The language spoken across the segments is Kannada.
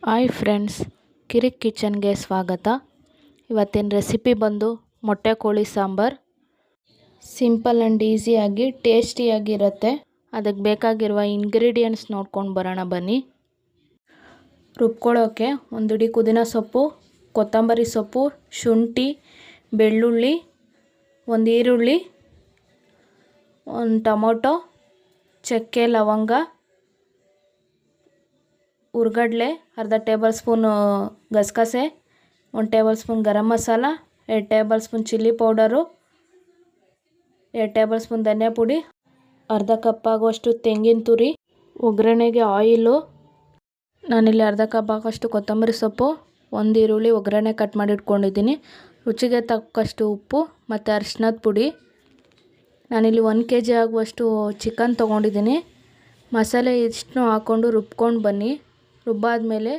ಹಾಯ್ ಫ್ರೆಂಡ್ಸ್, ಕಿರಿಕ್ ಕಿಚನ್ಗೆ ಸ್ವಾಗತ. ಇವತ್ತಿನ ರೆಸಿಪಿ ಬಂದು ಮೊಟ್ಟೆ ಕೋಳಿ ಸಾಂಬಾರು. ಸಿಂಪಲ್ ಆ್ಯಂಡ್ ಈಸಿಯಾಗಿ ಟೇಸ್ಟಿಯಾಗಿರುತ್ತೆ. ಅದಕ್ಕೆ ಬೇಕಾಗಿರುವ ಇಂಗ್ರೀಡಿಯೆಂಟ್ಸ್ ನೋಡ್ಕೊಂಡು ಬರೋಣ ಬನ್ನಿ. ರುಬ್ಕೊಳ್ಳೋಕ್ಕೆ ಒಂದು ಹಿಡಿ ಪುದೀನ ಸೊಪ್ಪು, ಕೊತ್ತಂಬರಿ ಸೊಪ್ಪು, ಶುಂಠಿ, ಬೆಳ್ಳುಳ್ಳಿ, ಒಂದು ಈರುಳ್ಳಿ, ಒಂದು ಟೊಮೊಟೊ, ಚಕ್ಕೆ, ಲವಂಗ, ಹುರ್ಗಡ್ಲೆ, ಅರ್ಧ ಟೇಬಲ್ ಸ್ಪೂನು ಗಸಗಸೆ, 1 tablespoon garam masala, 2 tablespoon chilli powder, 2 tablespoon ಧನಿಯಾ ಪುಡಿ, ಅರ್ಧ ಕಪ್ ಆಗುವಷ್ಟು ತೆಂಗಿನ ತುರಿ, ಒಗ್ಗರಣೆಗೆ ಆಯಿಲು. ನಾನಿಲ್ಲಿ ಅರ್ಧ ಕಪ್ ಆಗೋಷ್ಟು ಕೊತ್ತಂಬರಿ ಸೊಪ್ಪು, ಒಂದು ಈರುಳ್ಳಿ ಒಗ್ಗರಣೆ ಕಟ್ ಮಾಡಿ ಇಟ್ಕೊಂಡಿದ್ದೀನಿ, ರುಚಿಗೆ ತಕ್ಕಷ್ಟು ಉಪ್ಪು ಮತ್ತು ಅರಿಶಿನದ ಪುಡಿ. ನಾನಿಲ್ಲಿ 1 kg ಆಗುವಷ್ಟು ಚಿಕನ್ ತೊಗೊಂಡಿದ್ದೀನಿ. ಮಸಾಲೆ ಇಷ್ಟನ್ನು ಹಾಕ್ಕೊಂಡು ರುಬ್ಕೊಂಡು ಬನ್ನಿ. ರುಬ್ಬಾದ್ಮೇಲೆ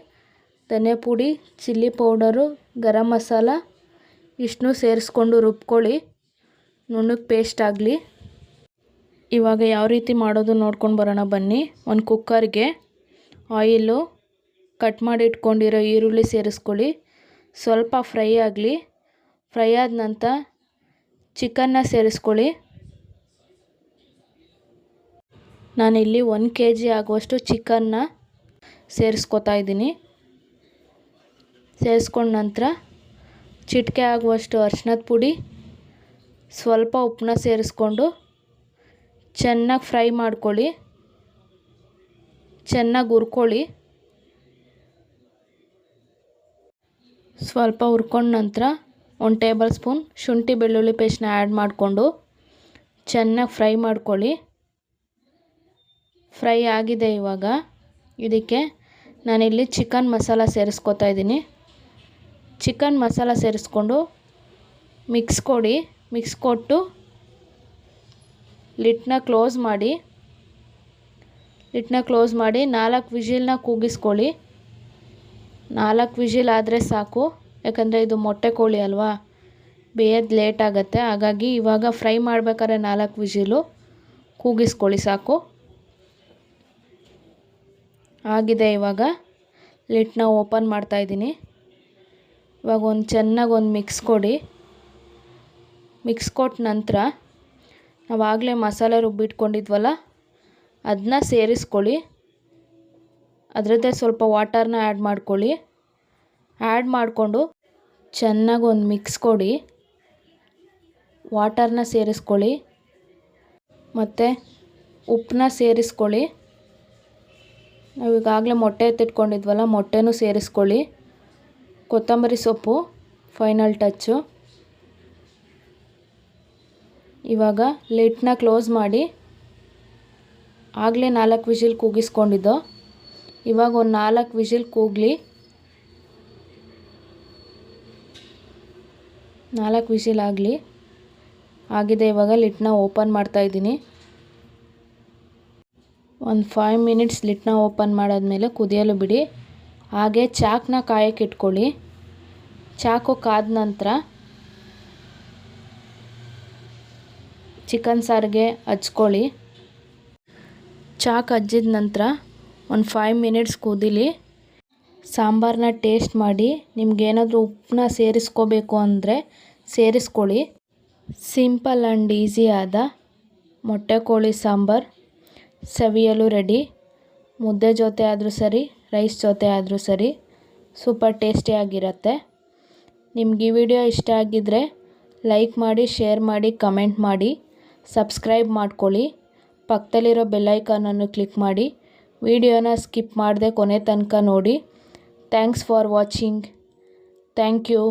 ಧನಿಯಾ ಪುಡಿ, ಚಿಲ್ಲಿ ಪೌಡರು, ಗರಂ ಮಸಾಲ ಇಷ್ಟನ್ನು ಸೇರಿಸ್ಕೊಂಡು ರುಬ್ಕೊಳ್ಳಿ, ನುಣ್ಣಗೆ ಪೇಸ್ಟ್ ಆಗಲಿ. ಇವಾಗ ಯಾವ ರೀತಿ ಮಾಡೋದು ನೋಡ್ಕೊಂಡು ಬರೋಣ ಬನ್ನಿ. ಒಂದು ಕುಕ್ಕರ್ಗೆ ಆಯಿಲು, ಕಟ್ ಮಾಡಿ ಇಟ್ಕೊಂಡಿರೋ ಈರುಳ್ಳಿ ಸೇರಿಸ್ಕೊಳ್ಳಿ, ಸ್ವಲ್ಪ ಫ್ರೈ ಆಗಲಿ. ಫ್ರೈ ಆದ ನಂತರ ಚಿಕನ್ನ ಸೇರಿಸ್ಕೊಳ್ಳಿ. ನಾನಿಲ್ಲಿ 1 kg ಆಗುವಷ್ಟು ಚಿಕನ್ನ ಸೇರಿಸ್ಕೊತಾ ಇದ್ದೀನಿ. ಸೇರಿಸ್ಕೊಂಡ ನಂತರ ಚಿಟಿಕೆ ಆಗುವಷ್ಟು ಅರಿಶಿನದ ಪುಡಿ, ಸ್ವಲ್ಪ ಉಪ್ಪನ್ನ ಸೇರಿಸ್ಕೊಂಡು ಚೆನ್ನಾಗಿ ಫ್ರೈ ಮಾಡ್ಕೊಳ್ಳಿ, ಚೆನ್ನಾಗಿ ಹುರ್ಕೊಳ್ಳಿ. ಸ್ವಲ್ಪ ಹುರ್ಕೊಂಡ ನಂತರ 1 ಟೇಬಲ್ ಸ್ಪೂನ್ ಶುಂಠಿ ಬೆಳ್ಳುಳ್ಳಿ ಪೇಸ್ಟ್ನ ಆ್ಯಡ್ ಮಾಡಿಕೊಂಡು ಚೆನ್ನಾಗಿ ಫ್ರೈ ಮಾಡ್ಕೊಳ್ಳಿ. ಫ್ರೈ ಆಗಿದೆ. ಇವಾಗ ಇದಕ್ಕೆ ನಾನಿಲ್ಲಿ ಚಿಕನ್ ಮಸಾಲ ಸೇರಿಸ್ಕೊತಾ ಇದ್ದೀನಿ. ಚಿಕನ್ ಮಸಾಲ ಸೇರಿಸ್ಕೊಂಡು ಮಿಕ್ಸ್ ಕೊಟ್ಟು ಲಿಡ್ನ ಕ್ಲೋಸ್ ಮಾಡಿ 4 ವಿಷಿಲ್ನ ಕೂಗಿಸ್ಕೊಳ್ಳಿ. 4 ವಿಷಿಲ್ ಆದರೆ ಸಾಕು, ಯಾಕಂದರೆ ಇದು ಮೊಟ್ಟೆ ಕೋಳಿ ಅಲ್ವಾ, ಬೇಯೋದು ಲೇಟ್ ಆಗುತ್ತೆ. ಹಾಗಾಗಿ ಇವಾಗ ಫ್ರೈ ಮಾಡಬೇಕಾದ್ರೆ 4 ವಿಷಿಲು ಕೂಗಿಸ್ಕೊಳ್ಳಿ ಸಾಕು. ಆಗಿದೆ. ಇವಾಗ ಲಿಡ್ನ ಓಪನ್ ಮಾಡ್ತಾಯಿದ್ದೀನಿ. ಇವಾಗ ಚೆನ್ನಾಗಿ ಮಿಕ್ಸ್ ಕೊಟ್ಟ ನಂತರ ನಾವಾಗಲೇ ಮಸಾಲೆ ರುಬ್ಬಿಟ್ಕೊಂಡಿದ್ವಲ್ಲ ಅದನ್ನ ಸೇರಿಸ್ಕೊಳ್ಳಿ. ಅದರದ್ದೇ ಸ್ವಲ್ಪ ವಾಟರ್ನ ಆ್ಯಡ್ ಮಾಡ್ಕೊಳ್ಳಿ. ಆ್ಯಡ್ ಮಾಡಿಕೊಂಡು ಚೆನ್ನಾಗಿ ಮಿಕ್ಸ್ ಕೊಡಿ. ವಾಟರ್ನ ಸೇರಿಸ್ಕೊಳ್ಳಿ ಮತ್ತು ಉಪ್ಪನ್ನ ಸೇರಿಸ್ಕೊಳ್ಳಿ. ನಾವು ಈಗಾಗಲೇ ಮೊಟ್ಟೆ ಎತ್ತಿಟ್ಕೊಂಡಿದ್ವಲ್ಲ, ಮೊಟ್ಟೆನೂ ಸೇರಿಸ್ಕೊಳ್ಳಿ. ಕೊತ್ತಂಬರಿ ಸೊಪ್ಪು ಫೈನಲ್ ಟಚ್ಚು. ಇವಾಗ ಲಿಡ್ನ ಕ್ಲೋಸ್ ಮಾಡಿ, ಆಗಲೇ 4 ವಿಷಿಲ್ ಕೂಗಿಸ್ಕೊಂಡಿದ್ದೋ, ಇವಾಗ ಒಂದು 4 ವಿಷಿಲ್ ಕೂಗಲಿ. 4 ವಿಷಿಲ್ ಆಗಲಿ. ಆಗಿದೆ. ಇವಾಗ ಲಿಡ್ನ ಓಪನ್ ಮಾಡ್ತಾಯಿದ್ದೀನಿ. ಒಂದು 5 ಮಿನಿಟ್ಸ್ ಲಿಡ್ನ ಓಪನ್ ಮಾಡಾದ್ಮೇಲೆ ಕುದಿಯಲು ಬಿಡಿ. ಹಾಗೆ ಚಾಕನ್ನ ಕಾಯಕ್ಕೆ ಇಟ್ಕೊಳ್ಳಿ. ಚಾಕು ಕಾದ ನಂತರ ಚಿಕನ್ ಸಾರಿಗೆ ಹಚ್ಕೊಳ್ಳಿ. ಚಾಕು ಹಚ್ಚಿದ ನಂತರ ಒಂದು 5 ಮಿನಿಟ್ಸ್ ಕುದೀಲಿ. ಸಾಂಬಾರನ್ನ ಟೇಸ್ಟ್ ಮಾಡಿ, ನಿಮ್ಗೇನಾದರೂ ಉಪ್ಪನ್ನ ಸೇರಿಸ್ಕೋಬೇಕು ಅಂದರೆ ಸೇರಿಸ್ಕೊಳ್ಳಿ. ಸಿಂಪಲ್ ಆ್ಯಂಡ್ ಈಸಿ ಆದ ಮೊಟ್ಟೆ ಕೋಳಿ ಸಾಂಬಾರು ಸವಿಯಲು ರೆಡಿ. ಮುದ್ದೆ ಜೊತೆ ಆದರೂ ಸರಿ, ರೈಸ್ ಜೊತೆ ಆದರೂ ಸರಿ, ಸೂಪರ್ ಟೇಸ್ಟಿಯಾಗಿರುತ್ತೆ. ನಿಮ್ಗೆ ಈ ವಿಡಿಯೋ ಇಷ್ಟ ಆಗಿದ್ದರೆ ಲೈಕ್ ಮಾಡಿ, ಶೇರ್ ಮಾಡಿ, ಕಮೆಂಟ್ ಮಾಡಿ, ಸಬ್ಸ್ಕ್ರೈಬ್ ಮಾಡ್ಕೊಳ್ಳಿ. ಪಕ್ಕದಲ್ಲಿರೋ ಬೆಲ್ಲೈಕಾನನ್ನು ಕ್ಲಿಕ್ ಮಾಡಿ. ವಿಡಿಯೋನ ಸ್ಕಿಪ್ ಮಾಡದೆ ಕೊನೆ ತನಕ ನೋಡಿ. Thanks for watching. Thank you.